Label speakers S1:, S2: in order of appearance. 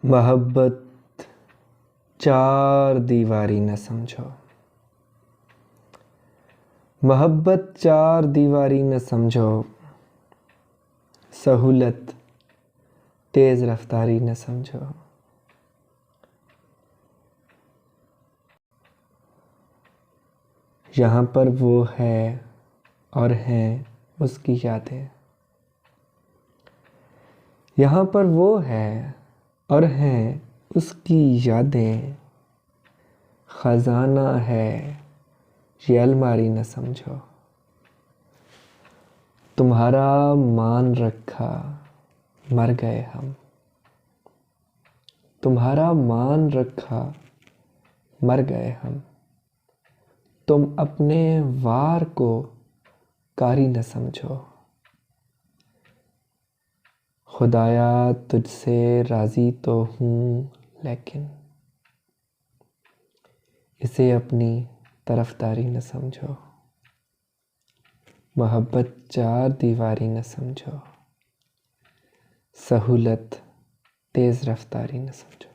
S1: मोहब्बत चार दीवारी न समझो। मोहब्बत चार दीवारी न समझो। सहूलत तेज रफ्तारी न समझो। यहाँ पर वो है और हैं उसकी यादें। यहाँ पर वो है और हैं उसकी यादें। खजाना है ये अलमारी न समझो। तुम्हारा मान रखा मर गए हम। तुम्हारा मान रखा मर गए हम। तुम अपने वार को कारी न समझो। खुदाया तुझसे राज़ी तो हूँ लेकिन इसे अपनी तरफदारी न समझो। मोहब्बत चार दीवारी न समझो। सहूलत तेज़ रफ्तारी न समझो।